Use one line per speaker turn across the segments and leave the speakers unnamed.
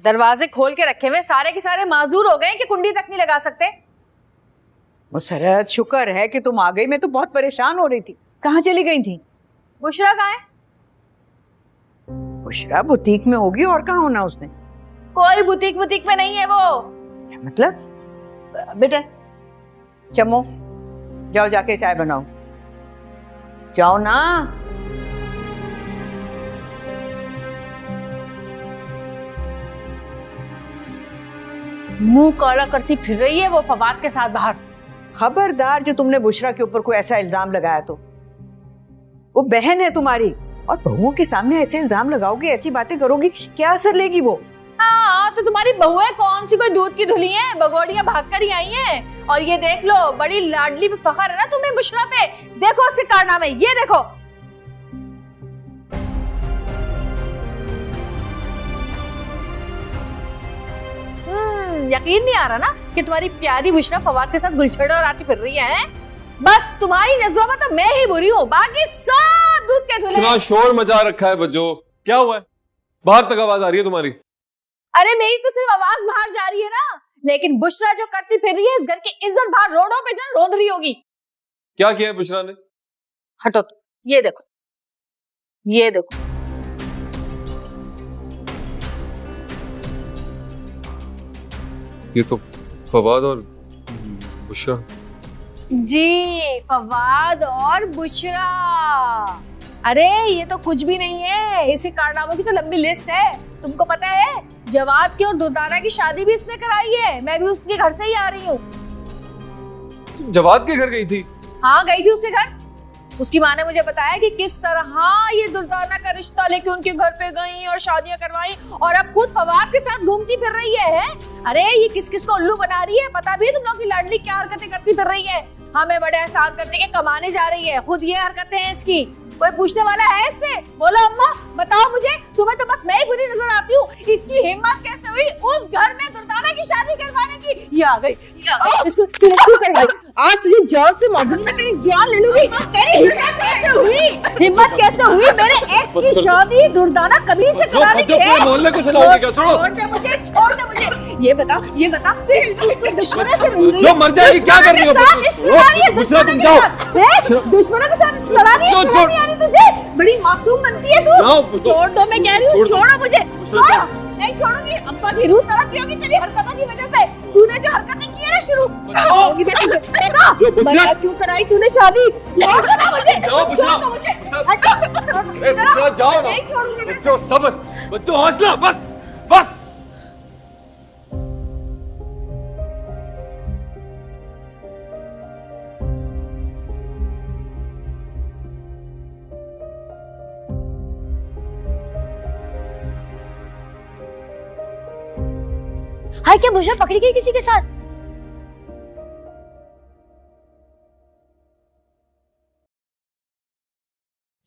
दरवाजे खोल के रखे हुए सारे के सारे माजूर हो गए कि कुंडी तक नहीं लगा सकते।
मुसरत शुक्र है कि तुम आ गई, मैं तो बहुत परेशान हो रही थी। कहाँ चली गई थी?
बुशरा कहाँ है?
बुशरा बुटीक में होगी, और कहाँ होना उसने?
कोई बुटीक बुटीक में नहीं है वो।
क्या मतलब? बेटा चमो, जाओ जाके चाय बनाओ, जाओ ना।
मुंह काला करती फिर रही है वो फवाद के साथ बाहर।
खबरदार, जो तुमने बुशरा के ऊपर कोई ऐसा इल्जाम लगाया तो, वो बहन है तुम्हारी, और बहुओं के सामने ऐसे इल्जाम लगाओगी, ऐसी बातें करोगी, क्या असर लेगी वो?
हाँ तो तुम्हारी बहुएं कौन सी कोई दूध की धुली हैं, बगोड़ियां भागकर ही आई हैं। और ये देख लो, बड़ी लाडली पे फखर है ना तुम्हें बुशरा पे। देखो उसके कारनामे, ये देखो। यकीन नहीं आ रहा ना कि तुम्हारी प्यारी बुशरा फवाद के साथ गुलछड़े और आती फिर रही है। बस तुम्हारी नजरों में तो मैं ही बुरी हूँ, बाकी सब दूध के धुले।
इतना शोर मचा रखा है बच्चों, क्या हुआ है? बाहर तक आवाज आ रही है तुम्हारी।
अरे मेरी तो सिर्फ आवाज बाहर जा रही है ना, लेकिन बुशरा जो करती फिर रही है इस घर की इज्जत बाहर रोडों पे जो रोंद रही होगी।
क्या किया है बुशरा ने?
हटो तो, ये देखो, ये देखो।
ये तो फवाद और बुशरा।
जी, फवाद और बुशरा। अरे ये तो कुछ भी नहीं है, इसी कारनामों की तो लंबी लिस्ट है। तुमको पता है जवाद की और दुर्दाना की शादी भी इसने कराई है। मैं भी उसके घर से ही आ रही हूँ।
जवाद के घर गई थी?
हाँ गई थी उसके घर। उसकी माँ ने मुझे बताया कि किस तरह ये दुर्दाना का रिश्ता लेके उनके घर पे गई और शादियां करवाई, और अब खुद फवाद के साथ घूमती फिर रही है। अरे ये किस किस को उल्लू बना रही है, पता भी है तुम लोग की लाडली क्या हरकतें करती फिर रही है। हमें बड़े एहसान करने के कमाने जा रही है, खुद ये हरकतें हैं इसकी। कोई पूछने वाला है इससे? बोलो अम्मा, बताओ मुझे, तुम्हें तो बस मैं ही बुरी नजर आती हूँ। इसकी हिम्मत कैसे हुई उस घर में दुर्दाना की शादी करवाने की? ये आ गई, इसको तूने क्यों करवाई? आज तुझे जान से मारूंगी, मैं तेरी जान ले लूंगी। तेरी हिम्मत कैसे हुई? हिम्मत कैसे हुई मेरे एक्स की शादी दुर्दाना कभी से कराने की?
मोहल्ले को सुनाओगे क्या?
छोड़ दे मुझे, छोड़ दे मुझे। ये बता दुश्मनों से मिल रही है,
जो मर जाएगी क्या कर रही हो?
दुश्मनों के साथ लड़ा रही है। तुझे बड़ी मासूम बनती है तू। छोड़ दो, मैं कह रही हूँ, छोड़ो मुझे। नहीं छोड़ूंगी, अब्बा की रूह तड़पती होगी तेरी हरकतों की वजह से। तूने जो हरकतें की है ना शुरू, क्यों कराई तूने शादी? छोड़ दो ना मुझे, छोड़ दो मुझे।
जाओ ना बच्चों, सब्र बच्चों, हौसला, बस बस।
हाय, क्या बुशरा पकड़ी गई किसी के साथ?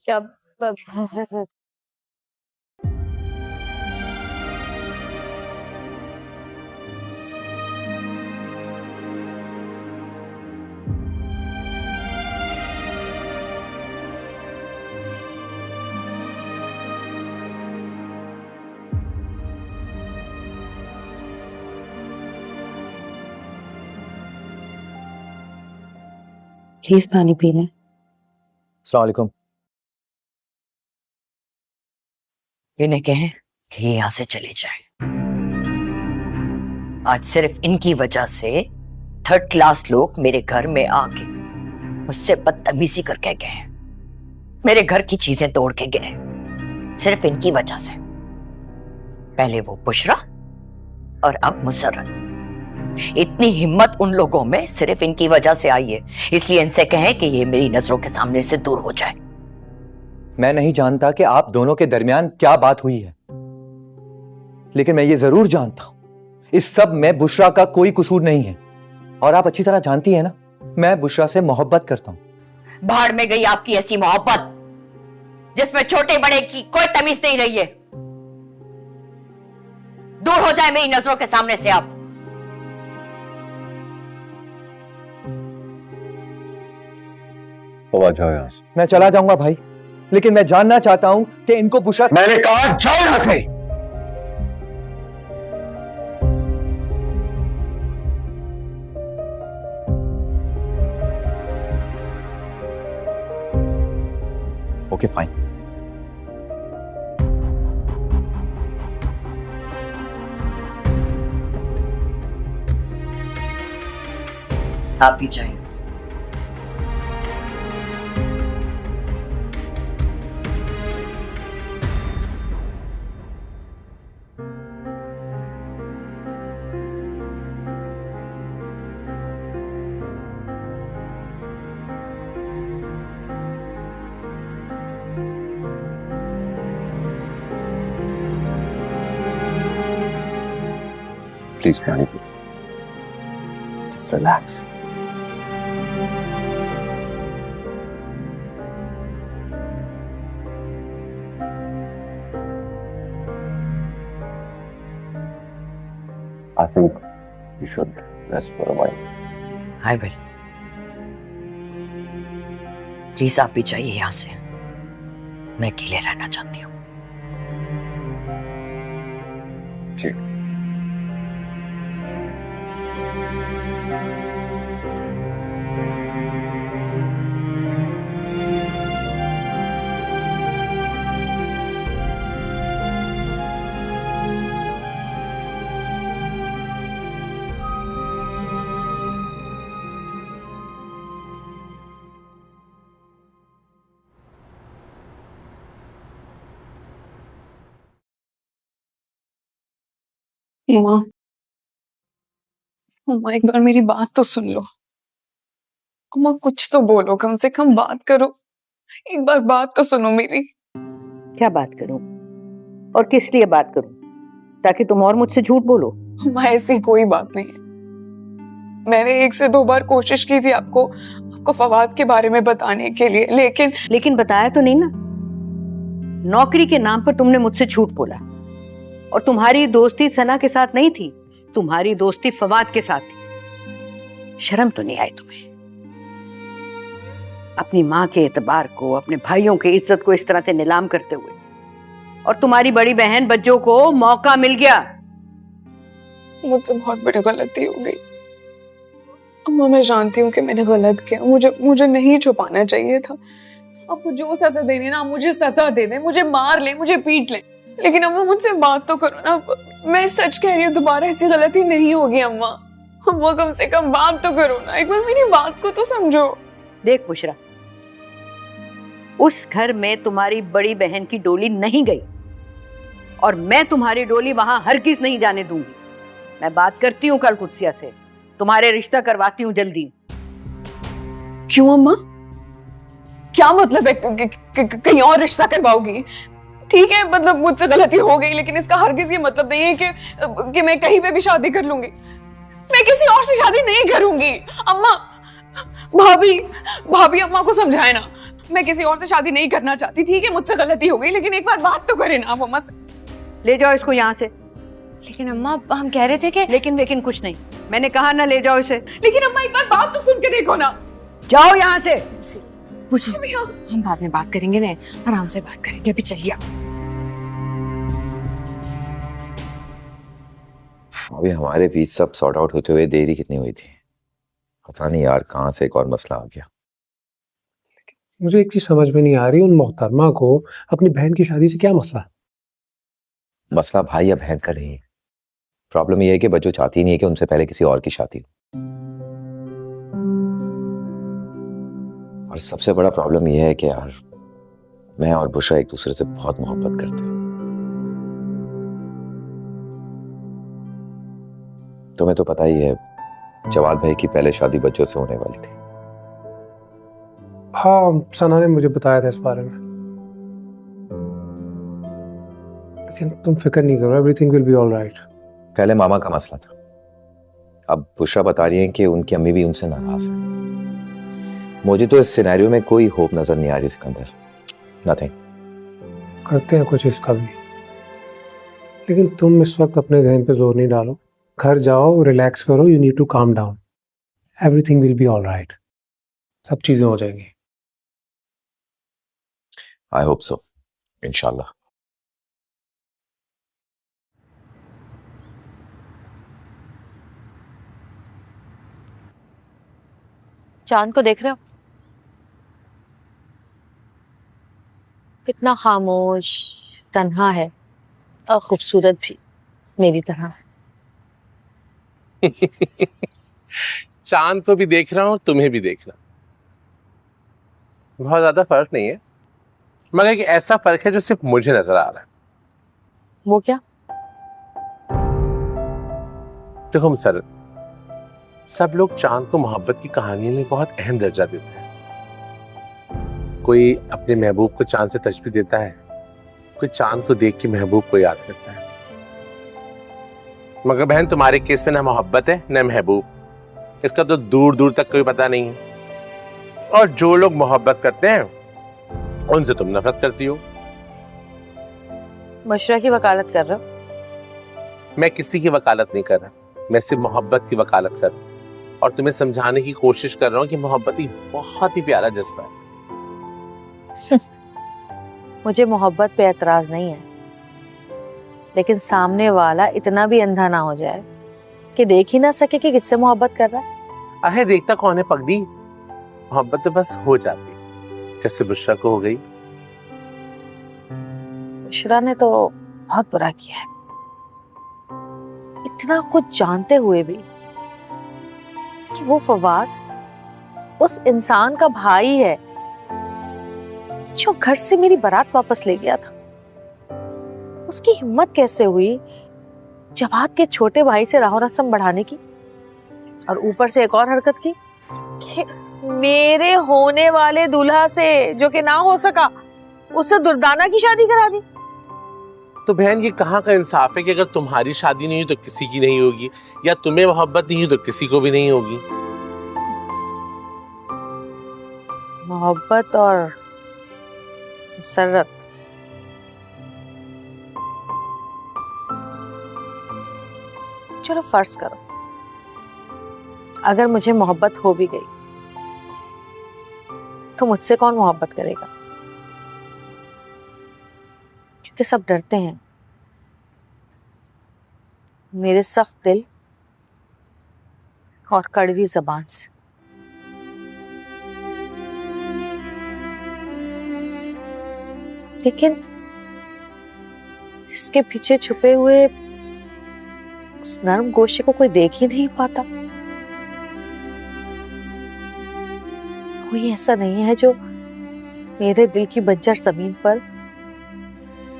सब
प्लीज पानी पी लें।
अस्सलाम वालेकुम।
इन्हें कहें कि ये यहाँ से चले जाएं। आज सिर्फ इनकी वजह से 3rd क्लास लोग मेरे घर में आके मुझसे बदतमीजी करके गए हैं, मेरे घर की चीजें तोड़ के गए, सिर्फ इनकी वजह से। पहले वो बुशरा और अब मुसर्रत। इतनी हिम्मत उन लोगों में सिर्फ इनकी वजह से आई है, इसलिए इनसे कहें कि ये मेरी नजरों के सामने से दूर हो जाए।
मैं नहीं जानता कि आप दोनों के दरमियान क्या बात हुई है, लेकिन मैं ये जरूर जानता हूं इस सब में बुशरा का कोई कसूर नहीं है। और आप अच्छी तरह जानती हैं ना, मैं बुशरा से मोहब्बत करता हूं।
भाड़ में गई आपकी ऐसी मोहब्बत जिसमें छोटे बड़े की कोई तमीज नहीं रही है। दूर हो जाए मेरी नजरों के सामने से आप।
जाओ यहां से। मैं चला जाऊंगा भाई, लेकिन मैं जानना चाहता हूं कि इनको बुशरा। मैंने कहा जाओ यहां से। Okay fine.
आप भी जाइए।
प्लीज पानी P, just relax. I think you should rest for a while.
I will. Please आप भी जाइए यहाँ से, मैं अकेले रहना चाहती हूँ।
जी।
माँ, अम्मा एक बार मेरी बात तो सुन लो। अम्मा कुछ तो बोलो, कम से कम बात करो। एक बार बात तो सुनो मेरी।
क्या बात करूं और किस लिए बात करूं? ताकि तुम और मुझसे झूठ बोलो?
अम्मा ऐसी कोई बात नहीं है। मैंने 1 से 2 बार कोशिश की थी आपको फवाद के बारे में बताने के लिए, लेकिन
बताया तो नहीं ना। नौकरी के नाम पर तुमने मुझसे झूठ बोला। और तुम्हारी दोस्ती सना के साथ नहीं थी, तुम्हारी दोस्ती फवाद के साथ थी। शर्म तो नहीं आई तुम्हें? अपनी माँ के एतबार को, अपने भाइयों की इज्जत को इस तरह से नीलाम करते हुए। और तुम्हारी बड़ी बहन बच्चों को मौका मिल गया।
मुझसे बहुत बड़ी गलती हो गई। अम्मा मैं जानती हूँ कि मैंने गलत किया, मुझे नहीं छुपाना चाहिए था। अब जो सजा देनी ना मुझे सजा दे दे, मुझे मार ले, मुझे पीट ले, लेकिन अम्मा मुझसे बात तो करो ना। मैं सच कह रही हूँ, दोबारा ऐसी गलती नहीं होगी अम्मा। अम्मा कम से कम बात तो करो ना, एक बार मेरी बात को तो समझो।
देख बुशरा, उस घर में तुम्हारी बड़ी बहन की डोली नहीं गई और मैं तुम्हारी डोली वहां हरगिज नहीं जाने दूंगी। मैं बात करती हूँ कल कुत्सिया से, तुम्हारे रिश्ता करवाती हूँ जल्दी।
क्यों अम्मा? क्या मतलब है कहीं और रिश्ता करवाओगी? ठीक है, मतलब मुझसे गलती हो गई, लेकिन इसका हरगिज ये मतलब नहीं है कि मैं कहीं पे भी शादी कर लूंगी। मैं किसी और से शादी नहीं करूंगी अम्मा। भाभी अम्मा को समझाए ना, मैं किसी और से शादी नहीं करना चाहती। ठीक है मुझसे गलती हो गई, लेकिन एक बार बात तो करें ना आप अम्मा से।
ले जाओ इसको यहाँ से।
लेकिन अम्मा हम कह रहे थे कि
लेकिन कुछ नहीं, मैंने कहा ना ले जाओ इसे।
लेकिन अम्मा एक बार बात तो सुन के देखो ना।
जाओ यहाँ से।
हम बाद में बात करेंगे ना, आराम से बात करेंगे, अभी चलिए।
अभी हमारे बीच सब सॉर्ट आउट होते हुए देरी कितनी हुई थी, पता नहीं यार कहाँ से एक और मसला आ गया।
मुझे एक चीज समझ में नहीं आ रही, उन मोहतरमा को अपनी बहन की शादी से क्या मसला?
मसला भाई या बहन का नहीं है, प्रॉब्लम यह है कि बच्चों चाहती नहीं है कि उनसे पहले किसी और की शादी हो। और सबसे बड़ा प्रॉब्लम यह है कि यार मैं और बुशरा एक दूसरे से बहुत मोहब्बत करते हैं। तुम्हें तो पता ही है जवाद भाई की पहले शादी बच्चों से होने वाली थी।
हाँ, सना ने मुझे बताया था इस बारे में, लेकिन तुम फिक्र नहीं करो, everything will be all right.
पहले मामा का मसला था, अब बुशरा बता रही है कि उनकी अम्मी भी उनसे नाराज है। मुझे तो इस सिनेरियो में कोई होप नजर नहीं आ रही सिकंदर, नथिंग।
करते हैं कुछ इसका भी, लेकिन तुम इस वक्त अपने जहन पे जोर नहीं डालो। घर जाओ, रिलैक्स करो, you need to calm down. Everything will be all right, सब चीजें हो जाएंगी।
आई होप सो, इंशाल्लाह।
चांद को देख रहे हो?
कितना खामोश, तन्हा है और खूबसूरत भी, मेरी तरह।
चांद को भी देख रहा हूँ, तुम्हें भी देख रहा हूँ। बहुत ज्यादा फर्क नहीं है, मगर एक ऐसा फर्क है जो सिर्फ मुझे नजर आ रहा है।
वो क्या?
देखो सर, सब लोग चांद को मोहब्बत की कहानी में बहुत अहम दर्जा देते हैं। कोई अपने महबूब को चांद से तशबीह देता है, कोई चांद को देख के महबूब को याद करता है। मगर बहन, तुम्हारे केस में ना मोहब्बत है ना महबूब, इसका तो दूर दूर तक कोई पता नहीं है। और जो लोग मोहब्बत करते हैं उनसे तुम नफरत करती हो।
बुशरा की वकालत कर रहा हो?
मैं किसी की वकालत नहीं कर रहा, मैं सिर्फ मोहब्बत की वकालत कर रहा हूं और तुम्हें समझाने की कोशिश कर रहा हूं कि मोहब्बत ही बहुत ही प्यारा जज्बा है।
मुझे मोहब्बत पे एतराज नहीं है, लेकिन सामने वाला इतना भी अंधा ना हो जाए कि देख ही ना सके कि किससे मोहब्बत कर रहा है।
अहे देखता कौन है पगड़ी, मोहब्बत तो बस हो जाती, जैसे बुशरा को हो गई।
बुशरा ने तो बहुत बुरा किया है, इतना कुछ जानते हुए भी कि वो फवाद उस इंसान का भाई है जो घर से मेरी बारात वापस ले गया था। उसकी हिम्मत कैसे हुई जवाद के छोटे भाई से राहो रस्म बढ़ाने की, और ऊपर से एक और हरकत की कि मेरे होने वाले दूल्हा से, जो कि ना हो सका, उससे दुर्दाना की शादी करा दी।
तो बहन, ये कहाँ का इंसाफ है कि अगर तुम्हारी शादी नहीं हुई तो किसी की नहीं होगी, या तुम्हें मोहब्बत नहीं हुई तो किसी को भी नहीं होगी।
मोहब्बत और मसरत चलो फर्ज करो, अगर मुझे मोहब्बत हो भी गई तो मुझसे कौन मोहब्बत करेगा? क्योंकि सब डरते हैं मेरे सख्त दिल और कड़वी जबान से। लेकिन इसके पीछे छुपे हुए उस नर्म गोशे को कोई देख ही नहीं पाता। कोई ऐसा नहीं है जो मेरे दिल की बंजर जमीन पर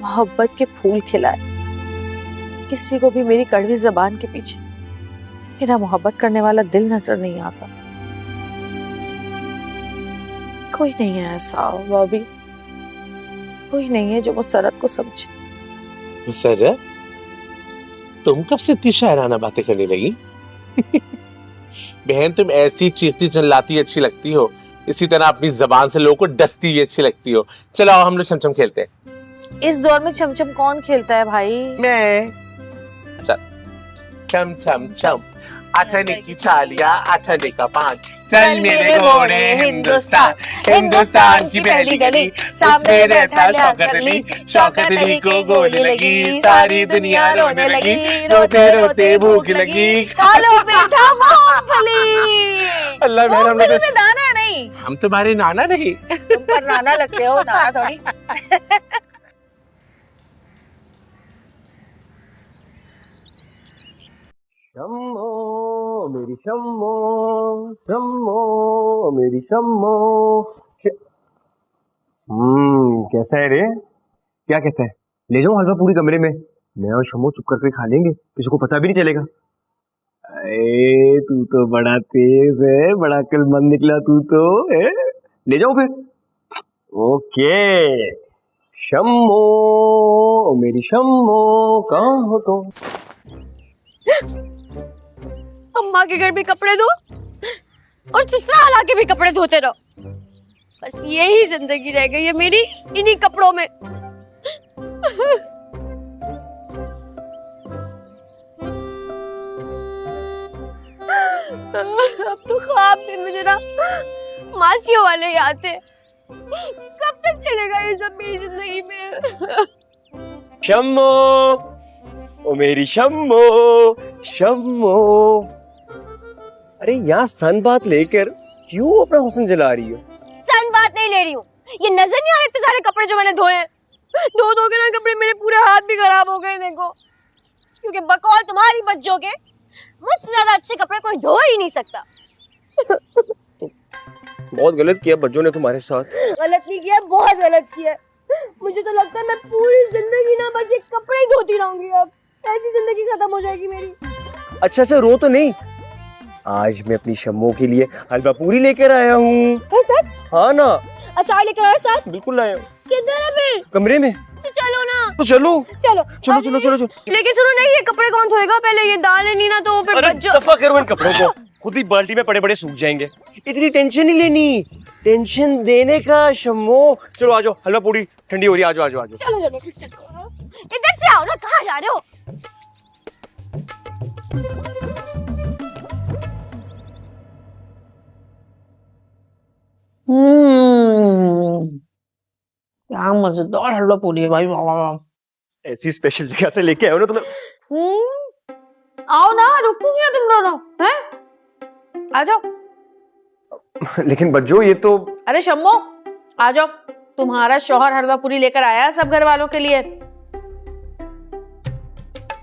मोहब्बत के फूल खिलाए। किसी को भी मेरी कड़वी जबान के पीछे मेरा मोहब्बत करने वाला दिल नजर नहीं आता। कोई नहीं है ऐसा बॉबी, कोई नहीं है जो मुसरत को समझे।
मुसरत, तुम कब से इतनी शायराना बातें करने लगी? बहन, तुम ऐसी चीखती चिल्लाती अच्छी लगती हो, इसी तरह अपनी जबान से लोगों को डसती हुई अच्छी लगती हो। चलो आओ हम लोग छमछम खेलते हैं।
इस दौर में छमछम कौन खेलता है भाई?
मैं। चल छम छम छम, आठने की छालिया आठने का पान, चल मेरे घोड़े हिंदुस्तान, हिंदुस्तान की पहली गली, सामने बैठा शौकत अली, शौकत अली को गोली लगी, सारी दुनिया रोने लगी, रोते रोते भूख लगी,
खा लो बेटा मूंगफली।
अल्लाह मेरा,
मूंगफली में दाना नहीं।
हम तुम्हारे नाना नहीं।
तुम पर नाना लगते हो, नाना थोड़ी।
शम्मो मेरी शम्मो, शम्मो मेरी शम्मो। कैसा है रे? क्या कहता है? ले जाऊं हलवा पूरी कमरे में, मैं और शम्मो चुप करके खा लेंगे, किसी को पता भी नहीं चलेगा। अरे तू तो बड़ा तेज है, बड़ा अक्लमंद निकला तू तो। ले जाऊं फिर? ओके। शम्मो मेरी शम्मो, कहाँ हो तुम?
अम्मा के घर भी कपड़े धो और ससुराल आके भी कपड़े धोते रहो, बस यही जिंदगी रह गई है मेरी इन्हीं कपड़ों में। अब तो ख्वाब में मुझे ना मासियों वाले ही आते हैं। कब तक चलेगा ये सब मेरी जिंदगी में?
शम्मो, ओ मेरी शम्मो, शम्मो। अरे यहाँ सन बात लेकर क्यों अपना हुस्न जला रही हो?
सन बात नहीं ले रही हूँ, ये नजर नहीं आ रहे इतने सारे कपड़े जो मैंने धोए हैं? धो धो के ना कपड़े मेरे पूरे हाथ भी खराब हो गए देखो, क्योंकि बकौल तुम्हारी बच्चों के मुझसे ज्यादा अच्छे कपड़े कोई धो ही नहीं सकता।
बहुत गलत किया बच्चों ने तुम्हारे साथ।
गलत नहीं किया, बहुत गलत किया। मुझे तो लगता है मैं पूरी जिंदगी ना बस ये कपड़े ही धोती रहूंगी, अब ऐसी जिंदगी खत्म हो जाएगी मेरी।
अच्छा रो तो नहीं, आज मैं अपनी शम्मो के लिए हलवा पूरी लेकर आया हूँ।
सच?
हाँ ना।
अचार लेकर आए साथ?
बिल्कुल लाया हूँ।
किधर है फिर?
कमरे में।
तो चलो ना।
तो चलो
चलो
चलो चलो चलो, चलो।
लेकिन सुनो नहीं, ये कपड़े कौन धोएगा? पहले ये दाल नहीं ना तो फिर बच्चों।
दफा करो इन कपड़ों को, खुद ही बाल्टी में पड़े पड़े सूख जाएंगे। इतनी टेंशन नहीं लेनी, टेंशन देने का शम्मो। चलो आ जाओ, हलवा पूरी ठंडी हो रही है, आ जाओ आ जाओ आ जाओ।
चलो चलो इधर से आओ ना, कहाँ जा रहे हो?
क्या मजेदार हलवा पूरी है भाई, वाह।
ऐसी स्पेशल जगह से लेके आए हो ना तुम्हें।
आओ ना, रुको क्या तुम दोनों हैं? आ जाओ।
लेकिन बच्चों ये तो।
अरे शम्मो आ जाओ, तुम्हारा शौहर हलवा पूरी लेकर आया है सब घर वालों के लिए,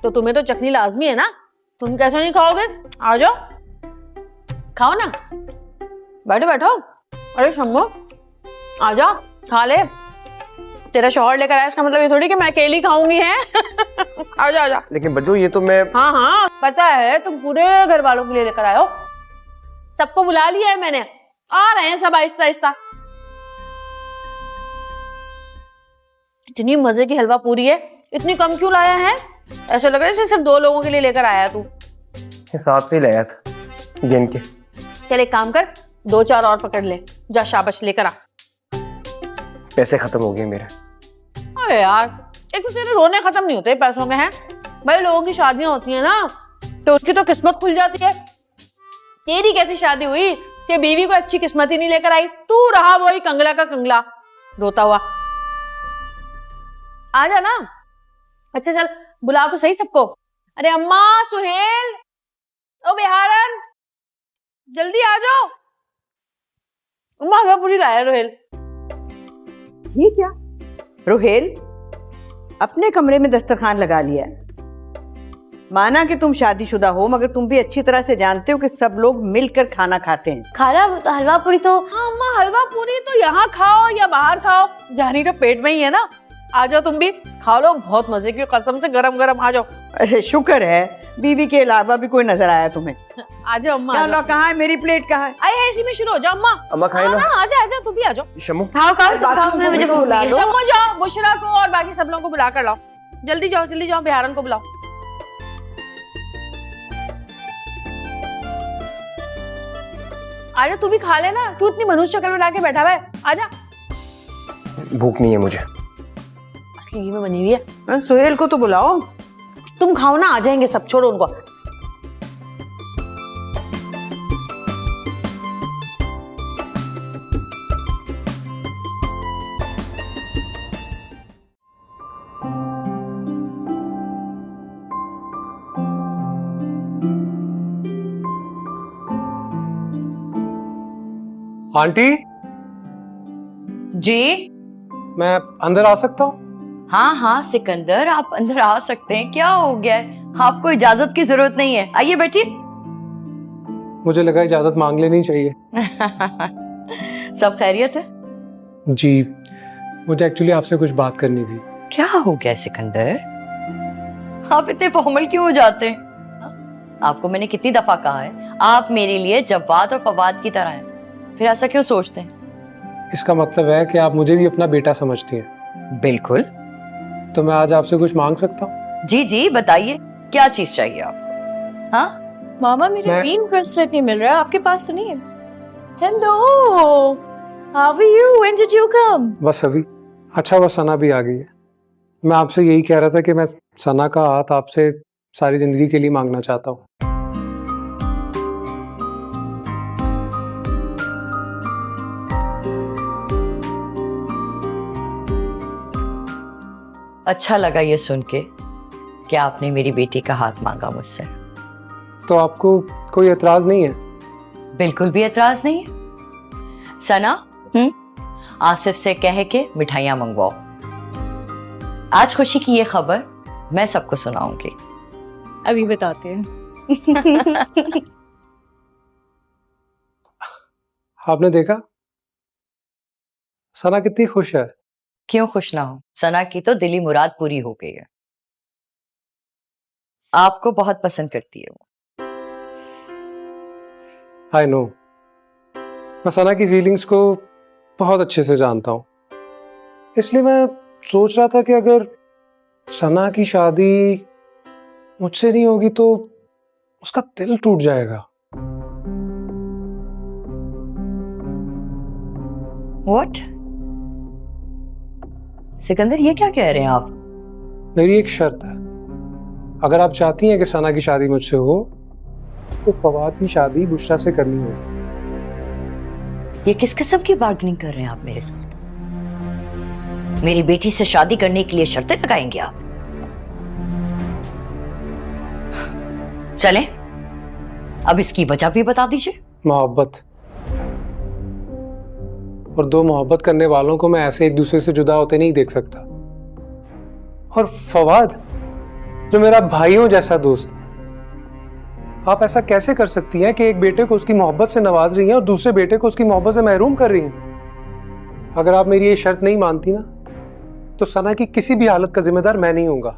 तो तुम्हें तो चखनी लाजमी है ना, तुम कैसे नहीं खाओगे? आ जाओ खाओ ना, बैठो बैठो। अरे शम्मो आ जाओ खा ले, तेरा शौहर लेकर आया इसका मतलब ये थोड़ी कि मैं अकेली खाऊंगी है। आ जाओ आ जाओ।
लेकिन बच्चों ये तो मैं।
हाँ हाँ पता है, तुम पूरे घर वालों के लिए लेकर आए हो, सबको बुला लिया है मैंने, आ रहे हैं सब आहिस्ता आहिस्ता। इतनी मजे की हलवा पूरी है, इतनी कम क्यों लाया है? ऐसा लग रहा है सिर्फ 2 लोगों के लिए लेकर आया तू।
हिसाब से लाया था गिन के।
चल एक काम कर, 2-4 और पकड़ ले, जा शाबाश लेकर आ।
पैसे खत्म हो गए मेरे।
अरे यार, एक तो तेरे रोने खत्म नहीं होते पैसों के हैं भाई, लोगों की शादियां होती है ना तो उसकी तो किस्मत खुल जाती है। तेरी कैसी शादी हुई कि बीवी को अच्छी किस्मत ही नहीं लेकर आई, तू रहा वही कंगला का कंगला रोता हुआ। आ जा ना। अच्छा चल बुलाओ तो सही सबको। अरे अम्मा, सुहेल, ओ बिहारन, जल्दी आ जाओ। अम्मा हलवा पूरी लाया रोहेल।
ये क्या रोहेल, अपने कमरे में दस्तरखान लगा लिया है। माना कि तुम शादीशुदा हो, मगर तुम भी अच्छी तरह से जानते हो कि सब लोग मिलकर खाना खाते हैं।
खाना हलवा पूरी तो।
हाँ अम्मा, हलवा पूरी तो यहाँ खाओ या बाहर खाओ, जानी तो पेट में ही है ना। आ जाओ तुम भी खा लो, बहुत मजे की कसम से गरम गरम। आ जाओ।
अरे शुक्र है बीवी के अलावा भी कोई नजर आया तुम्हें।
आ जाओ अम्मा।
चलो कहाँ है मेरी प्लेट, कहाँ है?
आई है इसी में शुरू हो जाओ अम्मा।
अम्मा खाए ना।
आ जाओ तुम भी आ जाओ।
शम्मो
खाओ खाओ खाओ, मैं मुझे भूख लगी है।
शम्मो जाओ, बुशरा को और बाकी सब लोगों को बुला कर लाओ। जल्दी जाओ बिहारन को बुलाओ। आजा तू भी खा लेना, तू इतनी मनुष्य शक्ल में लाके बैठा हुआ है, आजा।
भूख नहीं है मुझे।
असली घी में बनी हुई है।
सुहेल को तो बुलाओ।
तुम खाओ ना, आ जाएंगे सब, छोड़ो उनको।
आंटी
जी
मैं अंदर आ सकता हूँ?
हाँ हाँ सिकंदर, आप अंदर आ सकते हैं। क्या हो गया है? आपको इजाजत की जरूरत नहीं है, आइए बैठिए।
मुझे लगा इजाजत मांग लेनी चाहिए।
सब खैरियत है?
जी मुझे एक्चुअली आपसे कुछ बात करनी थी।
क्या हो गया सिकंदर, आप इतने फॉर्मल क्यों हो जाते हैं? आपको मैंने कितनी दफा कहा है आप मेरे लिए जवाद और फवाद की तरह हैं, फिर ऐसा क्यों सोचते हैं?
इसका मतलब है कि आप मुझे भी अपना बेटा समझती हैं।
बिल्कुल।
तो मैं आज आपसे कुछ मांग सकता हूँ?
जी जी बताइए, क्या चीज चाहिए आपको? हाँ
मामा मेरे ग्रीन ब्रेसलेट नहीं मिल रहा, आपके पास तो नहीं है? Hello, how are you? When did you come?
बस अभी। अच्छा वो सना भी आ गई है। मैं आपसे यही कह रहा था कि मैं सना का हाथ आपसे सारी जिंदगी के लिए मांगना चाहता हूँ।
अच्छा लगा ये सुन के कि आपने मेरी बेटी का हाथ मांगा मुझसे।
तो आपको कोई एतराज नहीं है?
बिल्कुल भी एतराज नहीं है। सना आसिफ से कह के मिठाइयां मंगवाओ। आज खुशी की ये खबर मैं सबको सुनाऊंगी।
अभी बताते हैं।
आपने देखा सना कितनी खुश है।
क्यों खुश ना हो, सना की तो दिली मुराद पूरी हो गई है। आपको बहुत पसंद करती है वो।
आई नो, मैं सना की फीलिंग्स को बहुत अच्छे से जानता हूँ, इसलिए मैं सोच रहा था कि अगर सना की शादी मुझसे नहीं होगी तो उसका दिल टूट जाएगा।
What? सिकंदर, ये क्या कह रहे हैं आप?
मेरी एक शर्त है, अगर आप चाहती हैं कि सना की शादी मुझसे हो तो फवाद की शादी बुशरा से करनी होगी।
ये किस किस्म की बार्गेनिंग कर रहे हैं आप मेरे साथ? मेरी बेटी से शादी करने के लिए शर्तें लगाएंगे आप? चले, अब इसकी वजह भी बता दीजिए।
मोहब्बत, और दो मोहब्बत करने वालों को मैं ऐसे एक दूसरे से जुदा होते नहीं देख सकता। और फवाद जो मेरा भाइयों जैसा दोस्त है, आप ऐसा कैसे कर सकती हैं कि एक बेटे को उसकी मोहब्बत से नवाज रही हैं और दूसरे बेटे को उसकी मोहब्बत से महरूम कर रही हैं? अगर आप मेरी ये शर्त नहीं मानती ना तो सना की किसी भी हालत का जिम्मेदार मैं नहीं होऊंगा।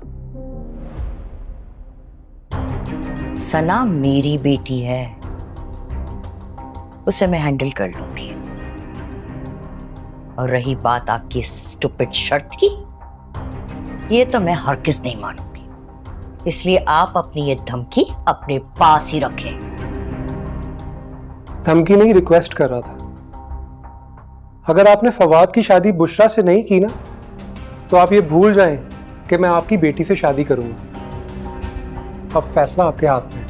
सना मेरी बेटी है, उसे मैं हैंडल कर लूंगी। और रही बात आपकी स्टूपिड शर्त की, ये तो मैं हरगिज़ नहीं मानूंगी। इसलिए आप अपनी ये धमकी अपने पास ही रखें।
धमकी नहीं, रिक्वेस्ट कर रहा था। अगर आपने फवाद की शादी बुशरा से नहीं की ना तो आप ये भूल जाएं कि मैं आपकी बेटी से शादी करूंगा। अब फैसला आपके हाथ में है।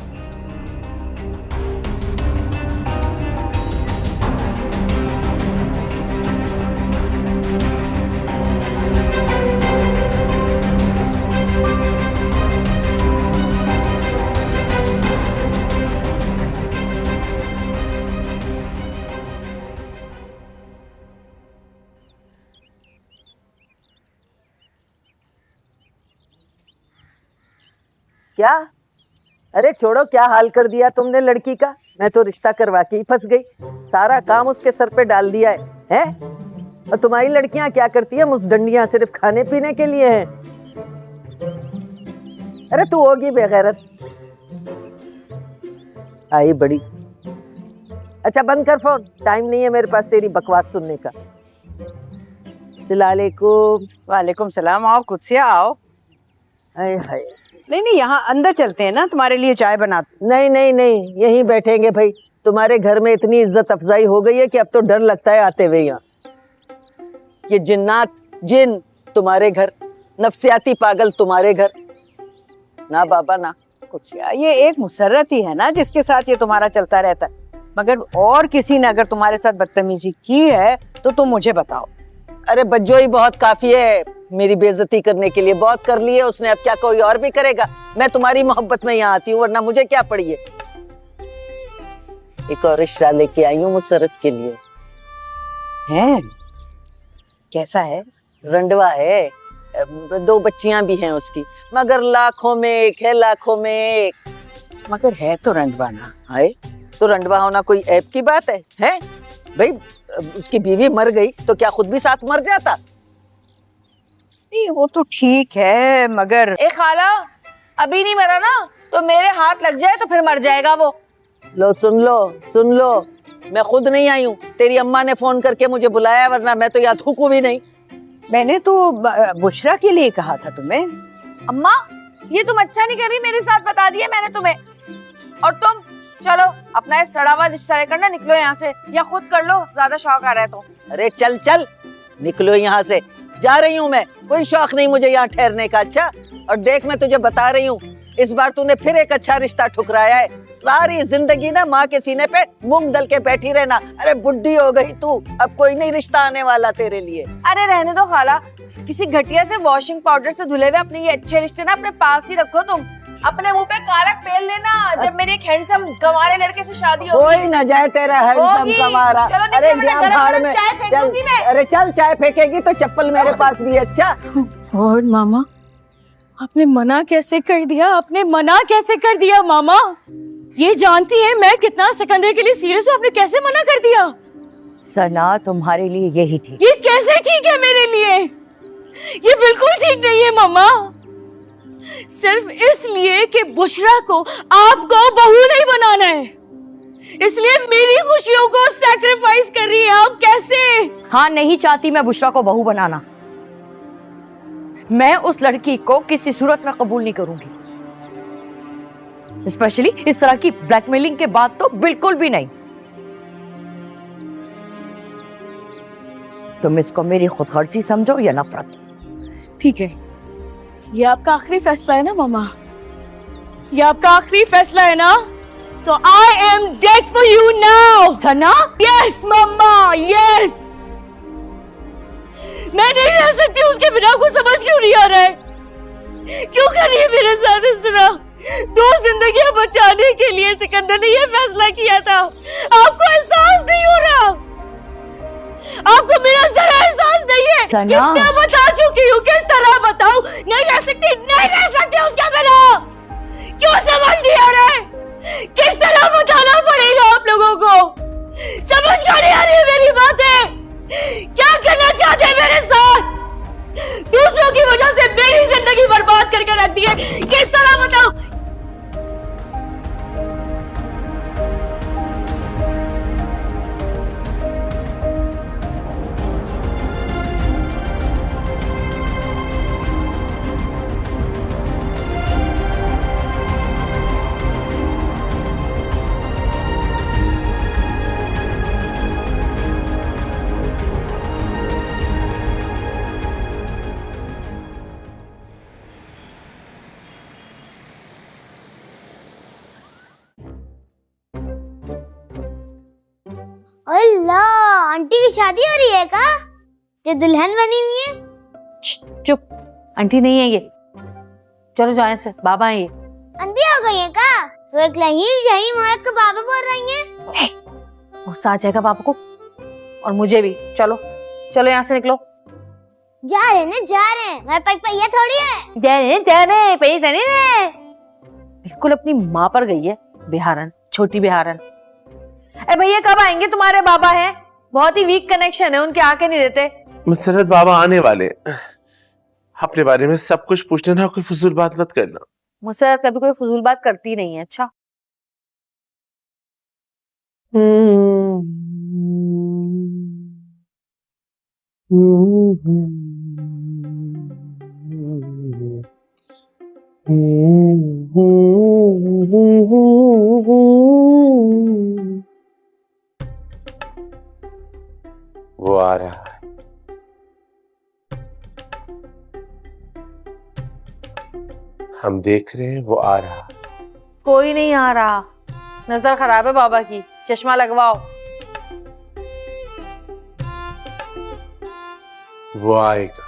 क्या? अरे छोड़ो, क्या हाल कर दिया तुमने लड़की का। मैं तो रिश्ता करवा के ही फंस गई, सारा काम उसके सर पे डाल दिया है, हैं? और तुम्हारी लड़कियां क्या करती है? मुसडंडियां सिर्फ खाने पीने के लिए हैं। अरे तू होगी बेगैरत, आई बड़ी। अच्छा बंद कर फोन, टाइम नहीं है मेरे पास तेरी बकवास सुनने का। सलालेकुम।
वालेकुम सलाम। आओ, खुद से आओ।
हाय हाय।
नहीं, यहाँ अंदर चलते हैं ना, तुम्हारे लिए चाय बनाते।
नहीं नहीं नहीं, यहीं बैठेंगे भाई। तुम्हारे घर में इतनी इज्जत अफजाई हो गई है कि अब तो डर लगता है आते हुए यहाँ। ये जिन्नात जिन तुम्हारे घर, नफसियाती पागल तुम्हारे घर। ना बाबा ना
कुछ, ये एक मुसर्रत ही है ना जिसके साथ ये तुम्हारा चलता रहता है। मगर और किसी ने अगर तुम्हारे साथ बदतमीजी की है तो तुम मुझे बताओ।
अरे बज्जो ही बहुत काफी है मेरी बेइज्जती करने के लिए। बहुत कर ली है उसने, अब क्या कोई और भी करेगा? मैं तुम्हारी मोहब्बत में यहाँ आती हूँ, वरना मुझे क्या पड़ी है। एक और रिश्ता लेके आई हूँ मुसर्रत के लिए।
है? कैसा है?
रंडवा है, 2 बच्चियां भी हैं उसकी, मगर लाखों में एक है, लाखों में एक।
मगर है तो रंडवा ना।
है तो रंडवा होना कोई ऐब की बात है? हैं भाई, उसकी बीवी मर गई तो क्या खुद भी साथ मर जाता?
नहीं, वो तो ठीक है, मगर
ए खाला, अभी नहीं मरा ना तो मेरे हाथ लग जाए तो फिर मर जाएगा वो।
लो सुन लो, मैं खुद नहीं आई हूँ, तेरी अम्मा ने फोन करके मुझे बुलाया, वरना मैं तो यहाँ थूकू भी नहीं।
मैंने तो बुशरा के लिए कहा था तुम्हें।
अम्मा, ये तुम अच्छा नहीं कर रही, मेरे साथ बता दिया मैंने तुम्हें। और तुम चलो अपना सड़ा हुआ रिश्ता लेकर ना निकलो यहाँ से, या खुद कर लो, ज्यादा शौक आ रहा है तो।
अरे चल चल निकलो यहाँ से, जा रही हूँ मैं, कोई शौक नहीं मुझे यहाँ ठहरने का। अच्छा, और देख मैं तुझे बता रही हूँ, इस बार तूने फिर एक अच्छा रिश्ता ठुकराया है। सारी जिंदगी ना माँ के सीने पे मूंग दल के बैठी रहना। अरे बुढ़ी हो गई तू, अब कोई नहीं रिश्ता आने वाला तेरे लिए।
अरे रहने दो खाला, किसी घटिया से वॉशिंग पाउडर से धुले हुए अपने ये अच्छे रिश्ते ना अपने पास ही रखो तुम। अपने मुंह पे कालक फेल लेना जब मेरे एक हैंडसम गंवारे लड़के से शादी होगी।
कोई न जाए तेरा हैंडसम कमारा। अरे जा भाड़ में,
चाय फेंक दूंगी मैं।
अरे चल, चाय फेंकेगी तो चप्पल मेरे पास भी है। अच्छा
और मामा आपने मना कैसे कर दिया? आपने मना कैसे कर दिया मामा? ये जानती है मैं कितना सिकंदर के लिए सीरियस हूँ, आपने कैसे मना कर दिया?
सना तुम्हारे लिए यही ठीक।
ये कैसे ठीक है मेरे लिए? ये बिल्कुल ठीक नहीं है मामा। सिर्फ इसलिए कि बुशरा को आपको बहू नहीं बनाना है, इसलिए मेरी खुशियों को सैक्रिफाइस कर रही है आप। कैसे?
हाँ, नहीं चाहती मैं बुशरा को बहू बनाना। मैं उस लड़की को किसी सूरत में कबूल नहीं करूंगी, स्पेशली इस तरह की ब्लैकमेलिंग के बाद तो बिल्कुल भी नहीं। तुम इसको मेरी खुदगर्जी समझो या नफरत?
ठीक है, ये आपका आखिरी फैसला है ना मामा? ये आपका आखिरी फैसला है ना? तो I am dead for you now.
Sana?
Yes mama, yes. मैं नहीं रह सकती उसके बिना। को समझ क्यों नहीं आ रहा है? क्यों कर रही है मेरे साथ इस तरह? 2 जिंदगियां बचाने के लिए सिकंदर ने यह फैसला किया था। आपको एहसास नहीं हो रहा? आपको मेरा जरा एहसास नहीं है? कितना बता चुकी हूँ, किस तरह बताऊं? नहीं रह सकती, नहीं रह सकती उसके बिना। क्यों समझ नहीं आ रहा है? किस तरह बताना पड़ेगा आप लोगों को? समझ क्यों नहीं आ रही है मेरी बातें? क्या करना चाहते हैं मेरे साथ? दूसरों की वजह से मेरी जिंदगी बर्बाद करके रख दी है। किस तरह बताऊं?
अल्लाह, आंटी की शादी हो रही है का? जो दुल्हन बनी हुई है?
चुप, आंटी नहीं है ये। चलो जाए से, बाबा है ये।
अंधी हो गई है का? तो एक रहीम औरत को बाबा बोल रही है।
गुस्सा आ जाएगा बाबा को और मुझे भी। चलो चलो यहाँ से निकलो।
जा रहे ना, जा रहे हैं। मेरे पास पहिया थोड़ी है।
जा रहे पैसे नहीं रहे। बिल्कुल अपनी माँ पर गई है बिहारन, छोटी बिहारन। ए भैया कब आएंगे? तुम्हारे बाबा हैं, बहुत ही वीक कनेक्शन है उनके, आके नहीं देते।
मुसरत बाबा आने वाले, अपने बारे में सब कुछ पूछने ना, कोई फजूल बात मत करना।
मुसरत कभी कोई फजूल बात करती नहीं है। अच्छा
वो आ रहा है। हम देख रहे हैं, वो आ रहा है।
कोई नहीं आ रहा, नजर खराब है बाबा की, चश्मा लगवाओ।
वो आएगा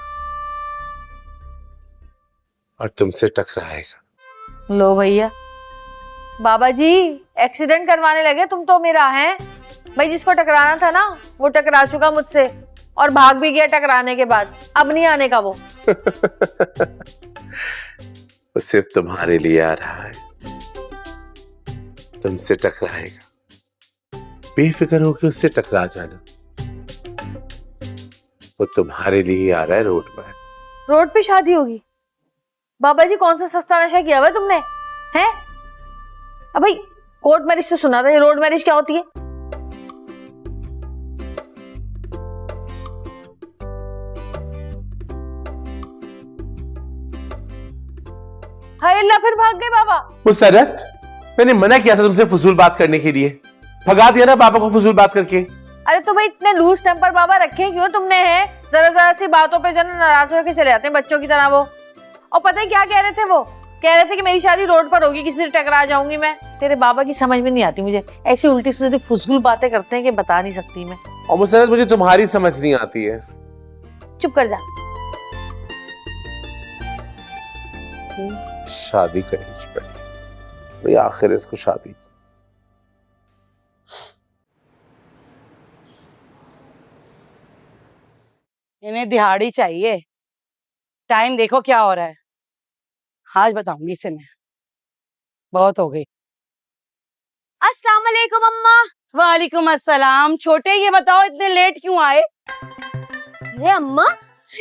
और तुमसे टकराएगा।
लो भैया, बाबा जी एक्सीडेंट करवाने लगे तुम तो मेरा। हैं भाई, जिसको टकराना था ना वो टकरा चुका मुझसे और भाग भी गया टकराने के बाद। अब नहीं आने का वो।
वो सिर्फ तुम्हारे लिए आ रहा है, तुमसे टकराएगा। बेफिक्र होकर उससे टकरा जाना। वो तुम्हारे लिए ही आ रहा है रोड पर।
रोड पे शादी होगी? बाबा जी कौन सा सस्ता नशा किया हुआ तुमने? हैं? अब भाई कोर्ट मैरिज से सुना था, ये रोड मैरिज क्या होती है? हाय अल्लाह, फिर भाग गए बाबा।
मुसरत, मैंने मना किया था तुमसे फजूल बात करने के लिए, भगा दिया ना बाबा को फजूल बात करके।
अरे तो भाई इतने लूज टेम्पर बाबा रखे क्यों तुमने? हैं जरा जरा सी बातों पे जो नाराज होकर चले जाते हैं बच्चों की तरह वो। और पता है क्या कह रहे थे? वो कह रहे थे कि मेरी शादी रोड पर होगी, किसी से टकरा जाऊंगी मैं। तेरे बाबा की समझ में नहीं आती मुझे, ऐसी उल्टी सीधी फुजूल बातें करते हैं कि बता नहीं सकती मैं।
और मुसरत, मुझे तुम्हारी समझ नहीं आती है।
चुप कर जा।
शादी करनी पड़ी। भाई आखिर इसको शादी।
इन्हें दिहाड़ी चाहिए। टाइम देखो क्या हो रहा है। आज बताऊंगी इसे मैं। बहुत हो गई।
अस्सलाम वालेकुम अम्मा।
वालेकुम अस्सलाम। छोटे ये बताओ इतने लेट क्यों आए?
अरे अम्मा,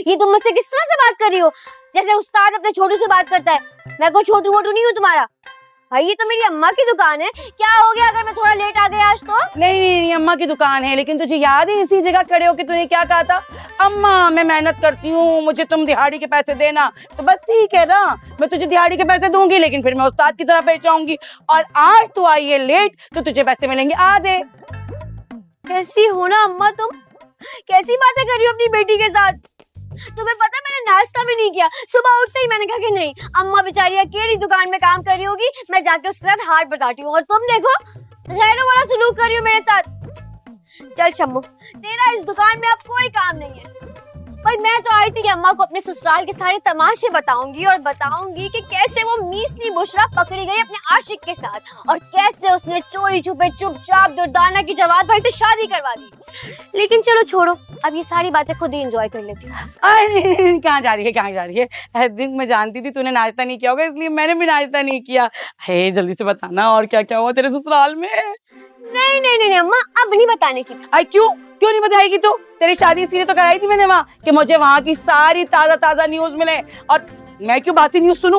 ये तुम मुझसे किस तरह से बात कर रही हो? जैसे उस्ताद अपने छोटू से बात करता है। मैं कोई छोटू वोटू नहीं हूँ तुम्हारा। भाई ये तो मेरी अम्मा की दुकान है। क्या हो गया अगर मैं थोड़ा लेट आ गया आज तो?
नहीं, अम्मा की दुकान है, लेकिन तुझे याद है इसी जगह खड़े होके तूने क्या कहा था? अम्मा मैं मेहनत करती हूँ, मुझे तुम दिहाड़ी के पैसे देना। तो बस ठीक है ना, मैं तुझे दिहाड़ी के पैसे दूंगी, लेकिन फिर मैं उस्ताद की तरह पेश आऊंगी। और आज तू आई है लेट तो तुझे पैसे मिलेंगे आधे।
कैसी हो ना अम्मा तुम? कैसी बातें कर रही हो अपनी बेटी के साथ? तुम्हें पता है मैंने नाश्ता भी नहीं किया। सुबह उठते ही मैंने कहा कि नहीं, अम्मा बेचारी अकेली दुकान में काम कर रही होगी, मैं जाके उसके साथ हाथ बटाती हूँ। और तुम देखो गैरों वाला सलूक कर रही हो मेरे साथ। चल शम्मू, तेरा इस दुकान में अब कोई काम नहीं है। भाई मैं तो आई थी कि अम्मा को अपने ससुराल के सारे तमाशे बताऊंगी और बताऊंगी कि कैसे वो मीसनी बुशरा पकड़ी गई अपने आशिक के साथ और कैसे उसने चोरी छुपे चुपचाप दुर्दाना की जवाद भाई से शादी करवा दी। लेकिन चलो छोड़ो, अब ये सारी बातें खुद ही एंजॉय कर लेती हूँ।
कहाँ जा रही है? दिन मैं जानती थी तूने नाश्ता नहीं किया होगा, इसलिए मैंने भी नाश्ता नहीं किया है। जल्दी से बताना और क्या क्या हुआ तेरे ससुराल में?
नहीं अम्मा, अब नहीं बताने की।
आई क्यों नहीं बताएगी तू? तेरी शादी इसीलिए तो कराई थी मैंने वहाँ कि मुझे वहाँ की सारी ताजा न्यूज मिले। और मैं क्यों बासी न्यूज सुनूं?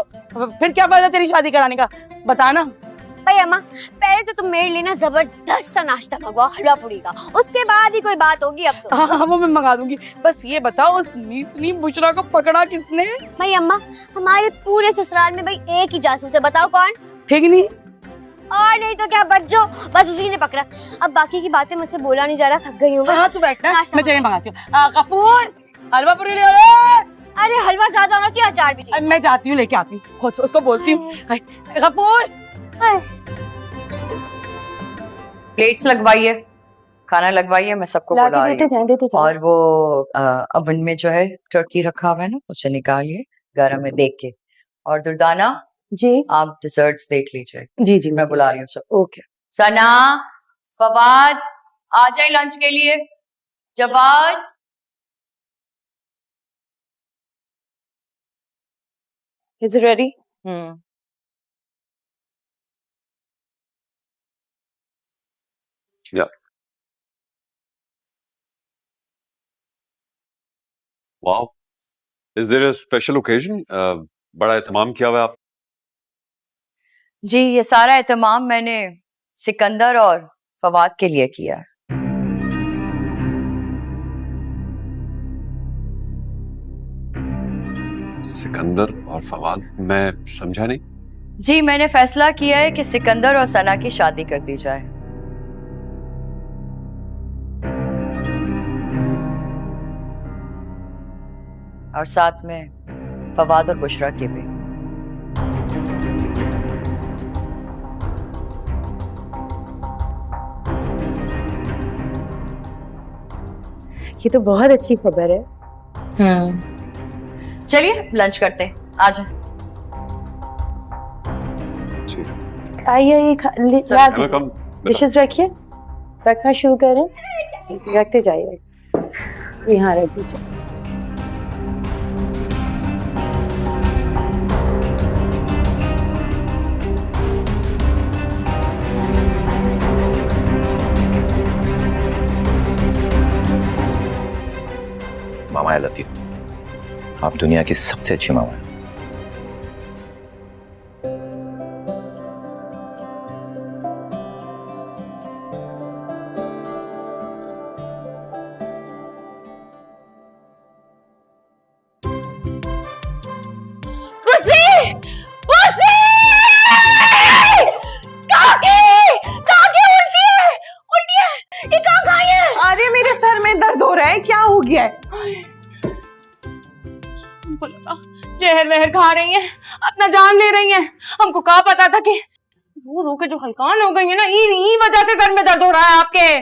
फिर क्या फायदा तेरी शादी कराने का? बताना।
भाई अम्मा, पहले तो तुम मेरे लिए ना जबरदस्त सा नाश्ता मंगवाओ, हलवा पूरी का। उसके बाद ही कोई बात होगी अब तो।
हाँ वो मैं मंगा दूंगी। बस ये बताओ उस मीसनी बुशरा को पकड़ा किसने?
भाई अम्मा, हमारे पूरे ससुराल में भाई एक ही जासूस है, बताओ कौन?
ठीक नहीं
और नहीं तो क्या बच्चों, बस उसी ने पकड़ा। अब बाकी की बातें मुझसे बोला नहीं जा रहा, थक गई हूँ।
हाँ तू बैठना, मैं चने मंगाती हूँ। गफूर हलवा पूरी ले आओ।
अरे हलवा ज्यादा होना चाहिए, अचार भी चाहिए।
मैं जाती हूँ लेके आती हूँ, उसको बोलती हूँ। गफूर
प्लेट्स लगवाइए, खाना लगवाइए, मैं सबको बुला रही हूँ। और वो अवन में जो है टर्की रखा हुआ है ना, उसे निकालिए गरम में देख के। और दुर्दाना
जी,
आप डिजर्ट्स देख लीजिए।
जी
मैं बुला रही हूँ सब।
ओके।
सना, फवाद आ जाए लंच के लिए। Jawad
is it ready?
Yeah. Wow. Is there a special occasion? बड़ा एहतमाम किया हुआ है आप?
जी, ये सारा एहतमाम मैंने सिकंदर और फवाद के लिए किया है।
सिकंदर और फवाद? मैं समझा नहीं।
जी, मैंने फैसला किया है कि सिकंदर और सना की शादी कर दी जाए। और साथ में फवाद और बुशरा के भी।
ये तो बहुत अच्छी खबर है।
चलिए लंच करते हैं, आ जाए।
आइए
वेलकम।
डिशेस रखिए, रखना शुरू करें। रखते जाइए, यहाँ रख दीजिए।
मामा आई लव यू। आप दुनिया की सबसे अच्छी मामा हैं।
अरे मेरे सर में दर्द हो रहा है, क्या हो गया है?
हमको लगा जहर वहर खा रही हैं, अपना जान ले रही हैं। हमको कहा पता था कि वो रो के जो हलकान हो गई है ना, इन्हीं वजह से सर में दर्द हो रहा है आपके।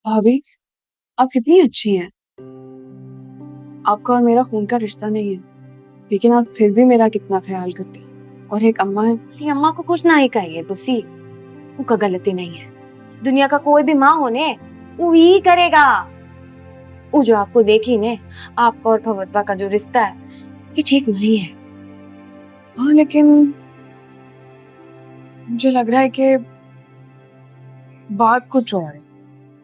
भाभी, आप कितनी अच्छी हैं। आपका और मेरा खून का रिश्ता नहीं है, लेकिन आप फिर भी मेरा कितना ख्याल करती हैं। और एक अम्मा है।
ये अम्मा को कुछ ना ही कहिए बुसी, वो का गलती नहीं है। दुनिया का कोई भी माँ होने वो ही करेगा। वो जो आपको देखी ने, आपका और भगवतवा का जो रिश्ता है ये ठीक नहीं है।
हाँ लेकिन मुझे लग रहा है कि बात कुछ और है,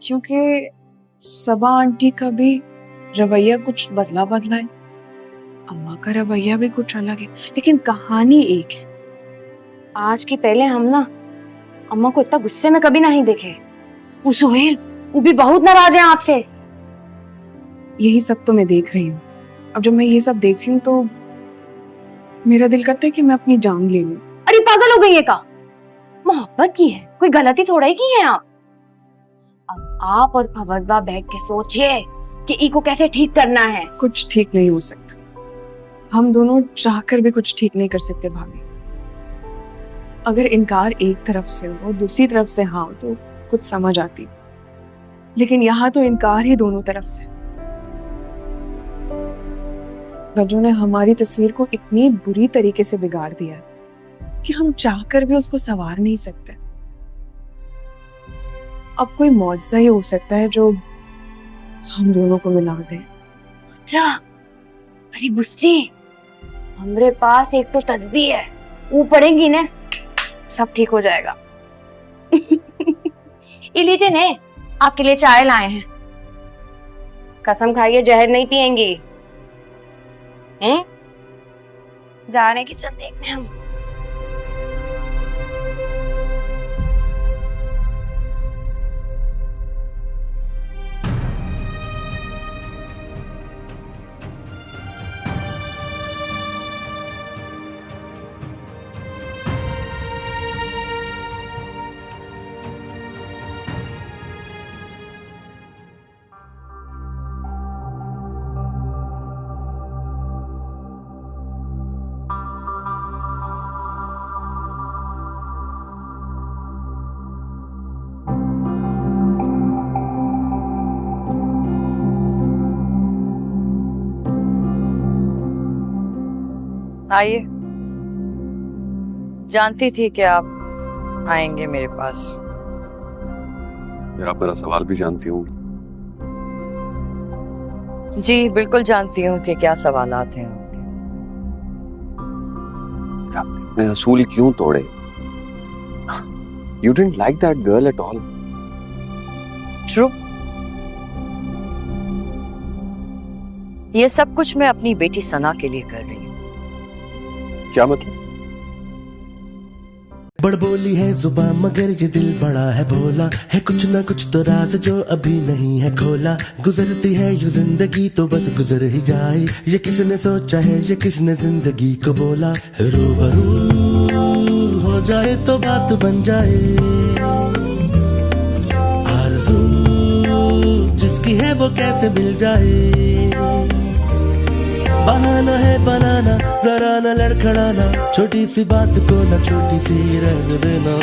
क्योंकि सबा आंटी का भी रवैया कुछ बदला है, अम्मा का रवैया भी कुछ अलग है, लेकिन कहानी एक है।
आज की पहले हम ना अम्मा को इतना गुस्से में कभी नहीं देखे। वो सुहेल वो भी बहुत नाराज है आपसे।
यही सब तो मैं देख रही हूँ। अब जब मैं ये सब देख रही हूँ तो मेरा दिल करता है कि मैं अपनी जान ले लूं।
अरे पागल हो गई है का? मोहब्बत की है, कोई गलती थोड़ा ही की है आप। अब आप और भगवतवा बैठ के सोचिए कि इको कैसे ठीक करना है।
कुछ ठीक नहीं हो सकता, हम दोनों चाहकर भी कुछ ठीक नहीं कर सकते भाभी। अगर इनकार एक तरफ से हो और दूसरी तरफ से हाँ हो तो कुछ समझ आती, लेकिन यहाँ तो इनकार ही दोनों तरफ से। रज्जू ने हमारी तस्वीर को इतनी बुरी तरीके से बिगाड़ दिया है कि हम चाहकर भी उसको संवार नहीं सकते। अब कोई मौजज़ा ही हो सकता है जो हम दोनों को मिला दे।
अच्छा, अरे बुस्सी, हमरे पास एक तो तस्बीह है, वो पढ़ेंगी ना सब ठीक हो जाएगा। लीजिए ने, आपके लिए चाय लाए हैं। कसम खाइए जहर नहीं पिएंगी। जा रहे किचन देखने हम।
आइए, जानती थी कि आप आएंगे मेरे पास।
आप मेरा सवाल भी जानती हूँ।
जी बिल्कुल जानती हूँ कि क्या सवालात हैं।
आपने असूल क्यों तोड़े? You didn't like that girl at all.
True. ये सब कुछ मैं अपनी बेटी सना के लिए कर रही हूँ।
क्या मतलब?
बड़बोली है जुबान मगर ये दिल बड़ा है भोला है, कुछ ना कुछ तो राज जो अभी नहीं है खोला। गुजरती है यूं जिंदगी तो बस गुजर ही जाए, ये किसने सोचा है ये किसने जिंदगी को बोला। रूबरू हो जाए तो बात बन जाए, आरज़ू जिसकी है वो कैसे मिल जाए। बहाना है बनाना जरा न लड़खड़ाना, छोटी सी बात को न छोटी सी रंग देना।